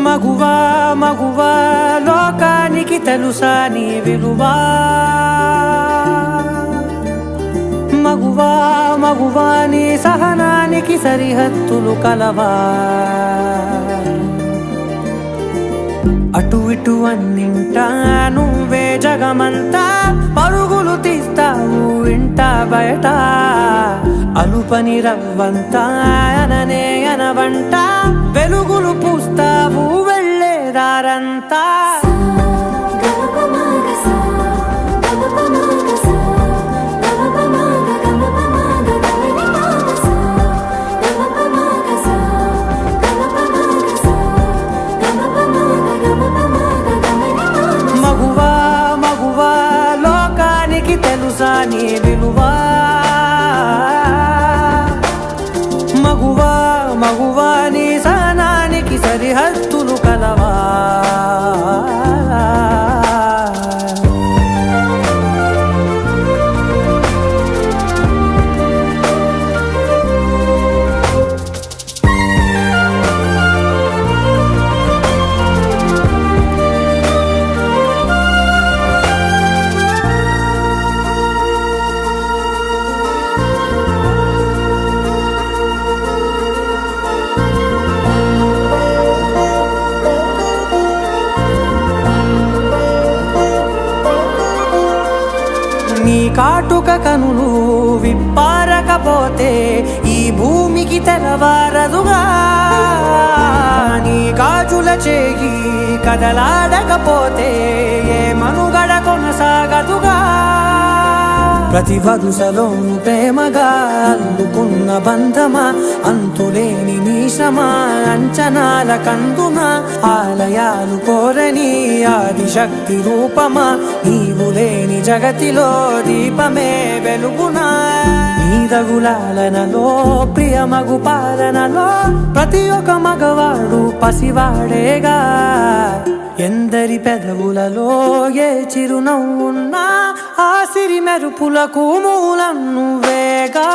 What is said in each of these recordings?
మగువా మగువా లోకానికి తెలుసా నీ విలువా మగువా మగువా నీ సహనానికి సరిహద్దులు కలవా అటు ఇటు అన్నింటా నువ్వే జగమంతా పరుగులు తీస్తావు ఇంట బయట అలుపని రవ్వంతా అననే అనవంట వెలుగులు పూస్తావు వెళ్ళేదారంతా మగువా మగువా లోకానికి తెలుసా నీ విలువా మగువా మగువా నీ సహనానికి సరిహద్దులు కలవా నీ కాటుక కనులు విప్పారకపోతే ఈ భూమికి తెలవారదుగా నీ గాజుల చేయి కదలాడకపోతే ఏ మనుగడ కొనసాగదుగా ప్రతి వరుసలోను ప్రేమగా అల్లుకున్న బంధమా అంతులేని నీశమా అంచనాల కందున ఆలయాలు కోరని ఆదిశక్తి రూపమా నీవు లేని జగతిలో దీపమే వెలుగునా నీదగులాలనలో ప్రియమగు పాలనలో ప్రతి ఒక్క మగవాడు పసివాడేగా ఎందరి పెదవులలో ఏ చిరునవ్వున్నా ఆ సిరి మెరుపులకు మూలం నువ్వేగా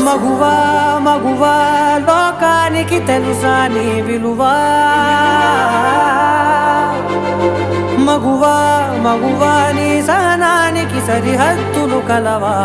మగువా మగువా లోకానికి తెలుసా నీ విలువా మగువా మగువా నీ సహనానికి సరిహద్దులు కలవా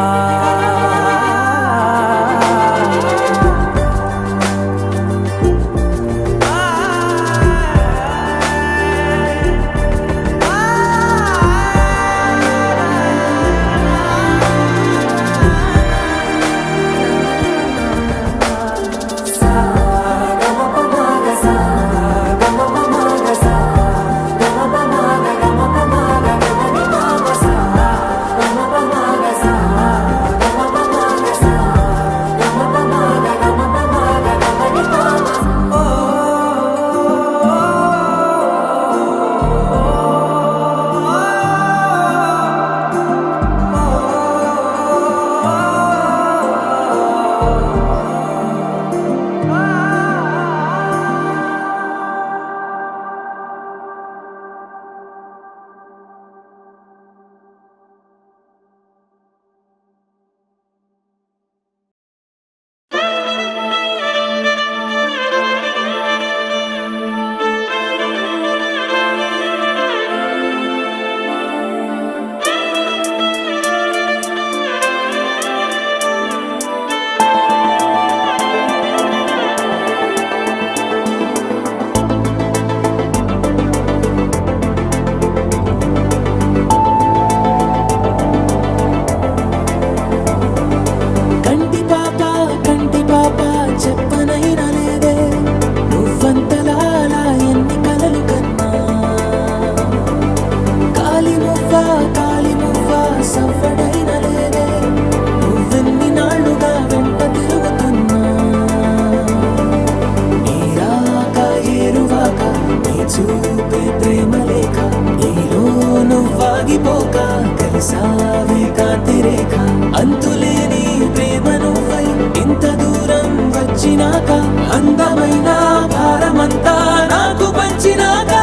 చూపే ప్రేమ లేఖ నీలో నువ్వాగిపోక కలిసావే కాంతి రేఖ అంతులేని ప్రేమ నువ్వై ఇంత దూరం వచ్చినాక అందమైన భారమంతా నాకు పంచినాక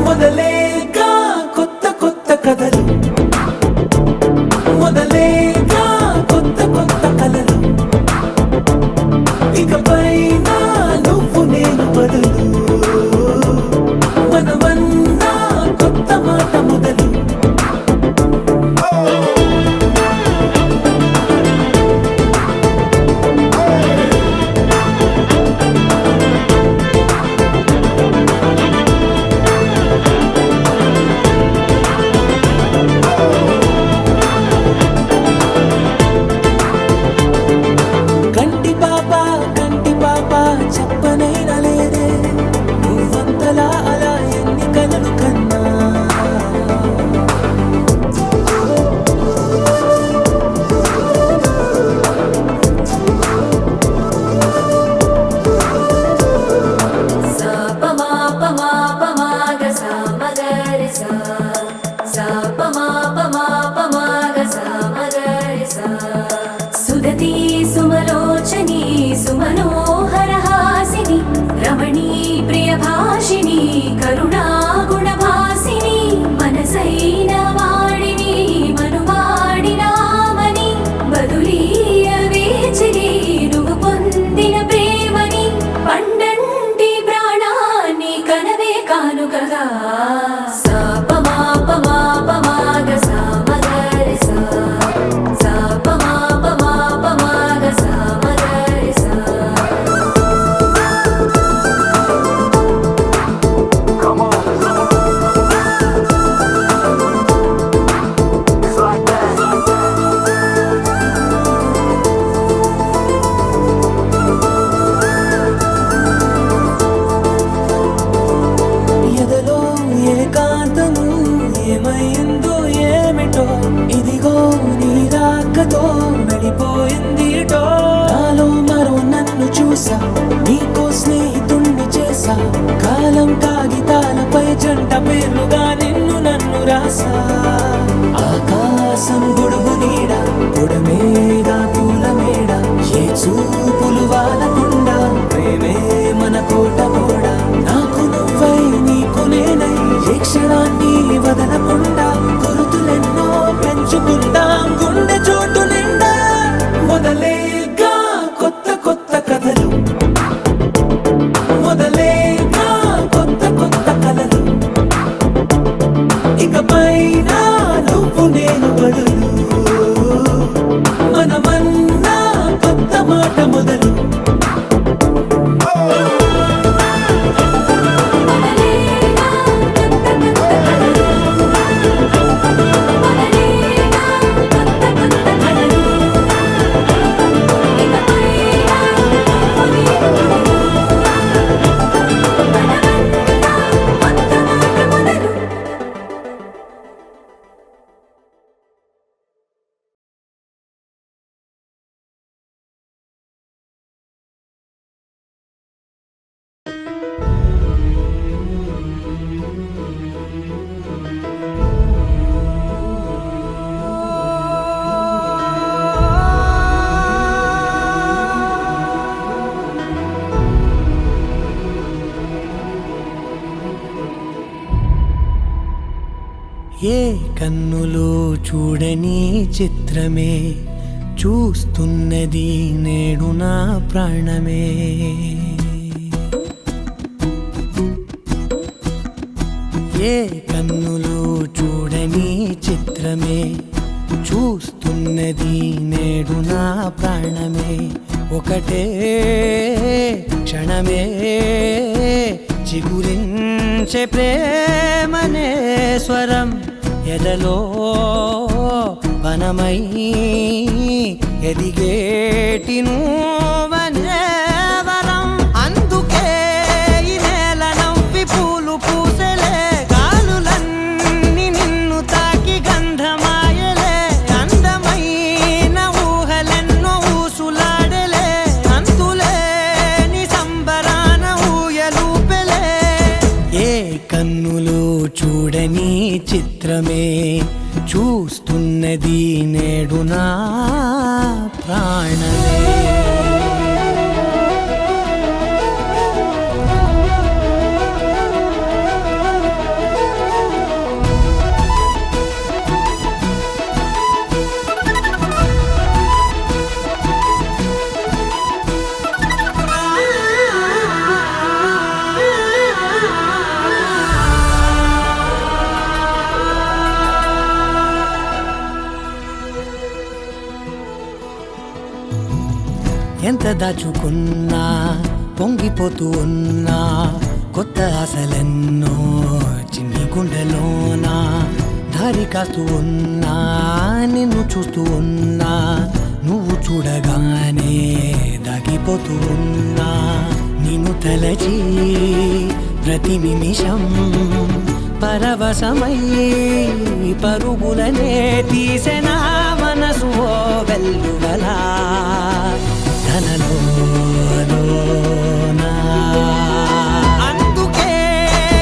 మొదలేక కొత్త కొత్త కథలు మొదలేక కొత్త కొత్త కలలు ఇకపై నువ్వు నేను బదులు మనమన్నా కొత్త మాట మొదలు కంటి పాప చెప్పనైనా లేదే నువ్వంతలా అలా ఎన్ని కలలు కన్నా సుదతి సుమలోచని సుమనోహరహాసిని రమణీ ప్రియభాషిణి కరుణా గుణభాసిని మనసైన వాడిని మనువాడినామని బదులీయ వేచిరి నువ్వు పొందిన ప్రేమని పండంటి ప్రాణాన్ని కనవే కానుకగా ఎదలో ఏకాంతము ఏమైందో ఏమిటో ఇదిగో నీ రాకతో వెళ్ళిపోయిందిటో నాలో మరో నన్ను చూసా నీకో స్నేహితుణ్ణి చేసా కాలం కాగితాలపై జంట పేర్లుగా నిన్ను నన్ను రాసా ఆకాశం గొడుగు నీడ గుడమేడ పూల మేడ ఏ చూపులు వాలకుండా ప్రేమే మన కోట కూడా నాకు నువ్వై నీకు నేనై ఏ క్షణాన్ని వదలకుండా గురుతులెన్నో పెంచుకుందాం గుండె చోటు నిండా మొదలేగా కొత్త కొత్త కథలు మొదలేగా కొత్త కొత్త కలలు ఇకపై నువ్వు నేను బదులు మనమన్నా కొత్త మాట మొదలు ఏ కన్నులో చూడని చిత్రమే చూస్తున్నది నేడు నా ప్రాణమే ఏ కన్నులో చూడని చిత్రమే చూస్తున్నది నేడు నా ప్రాణమే ఒకటే క్షణమే చిగురించే ప్రేమనే స్వరం ఎదలో వనమై ఎదిగేటి నువ్వనే వరం అందుకే ఈ నేల నవ్వి పూలు పూసెలే గాలులన్నీ నిన్ను తాకి గంధమాయలే అందమైన ఊహలెన్నో ఊసులాడలే అంతులేని సంబరాన ఊయలూపెలే ఏ కన్నులు చూడని చిత్రమే చూస్తున్నది నేడు నా ప్రాణమే. ఎంత దాచుకున్నా పొంగిపోతూ ఉన్నా కొత్త ఆశలెన్నో చిన్ని గుండెలోనా దారి కాస్తూ ఉన్నా నిన్ను చూస్తూ ఉన్నా నువ్వు చూడగానే దాగిపోతూ ఉన్నా నిన్ను తలచి ప్రతి నిమిషం పరవశమై పరుగులనే తీసెనా మనసు ఓ వెల్లువలా అందుకే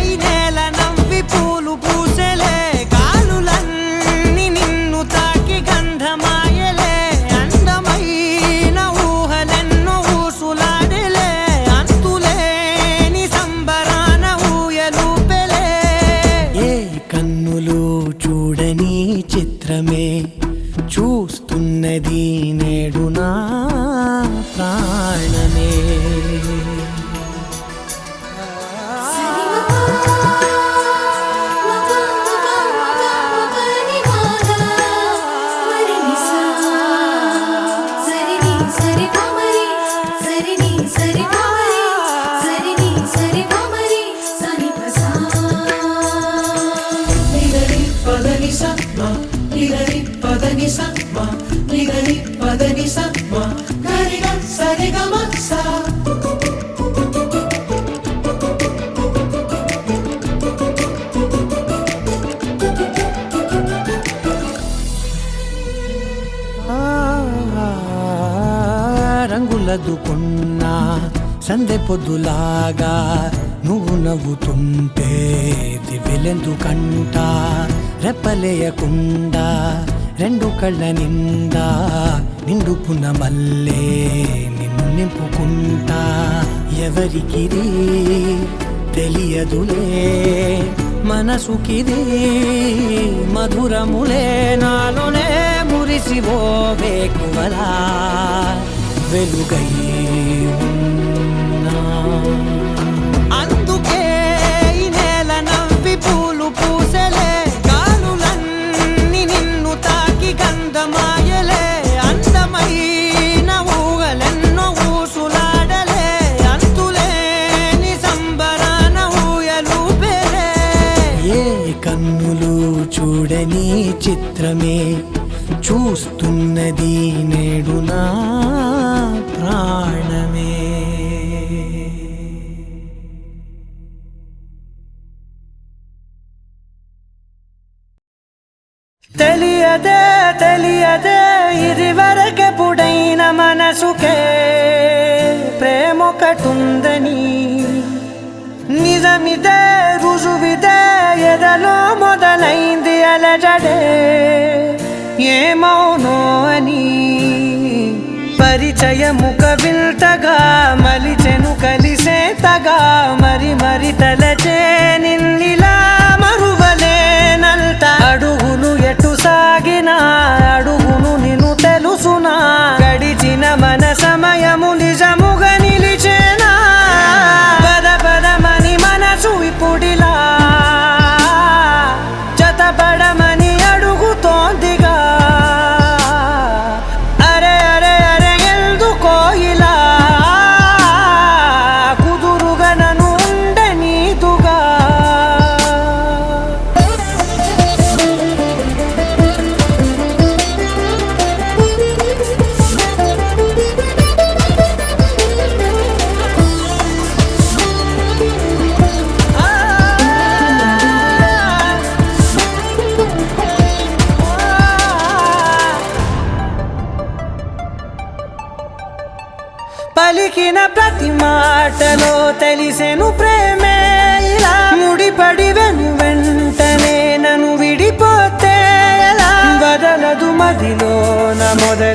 ఈ నేల నవ్వి పూలు పూసెలే గాలులన్నీ నిన్ను తాకి గంధమాయలే అందమైన ఊహలెన్నో ఊసులాడలే అంతులేని సంబరాన ఊయలూపెలే. ఏ కన్నులు చూడని చిత్రమే చూస్తున్నది నేడు నా ప్రాణమే. రంగులదుకున్నా సందె పొద్దులాగా నువ్వు నవ్వుతుంటే దివ్వెలెందుకంట రెప్పలేయకుండా రెండు కళ్ళ నిండా నిండుకున్న మల్లే నిన్ను నింపుకుంటా. ఎవరికిది తెలియదులే మనసుకిది మధురములే నాలోనే మురిసివో వేకువలా వెలుగై ఉన్నా. అందుకే ఈ నేల నవ్వి పూలు పూసెలే గాలులన్నీ నిన్ను తాకి గంధమాయలే అందమైన ఊహలెన్నో ఊసులాడలే అంతులేని సంబరాన ఊయలూపెలే. ఏ కన్నులు చూడని చిత్రమే చూస్తున్నది నేడు నా ప్రాణమే. తెలియదే తెలియదే ఇది వరకెప్పుడైన మనసుకే ప్రేమొకటుందని నిజమిదే రుజువిదే ఎదలో మొదలైంది అలజడే ఏమౌనో అని పరిచయముక విల్తగా మలిచెను కలిసేతగా మరి మరి తలచే నిన్నిలా మరువలేనంత అడుగులు ఎటు సాగినా అడుగును నిన్ను తెలుసునా గడిచిన మన సమయము నిజముగా నిలిచేనా పద పదమని మనసు ఇప్పుడిలా జతపడమని అడుగుతోందిగా అరే అరే అరే ఎందుకో ఇలా కుదురుగా నన్ను ఉండనీదుగా. పలికిన ప్రతి మాటలో తెలిసెను ప్రేమే ఇలా ముడిపడి మొదలైన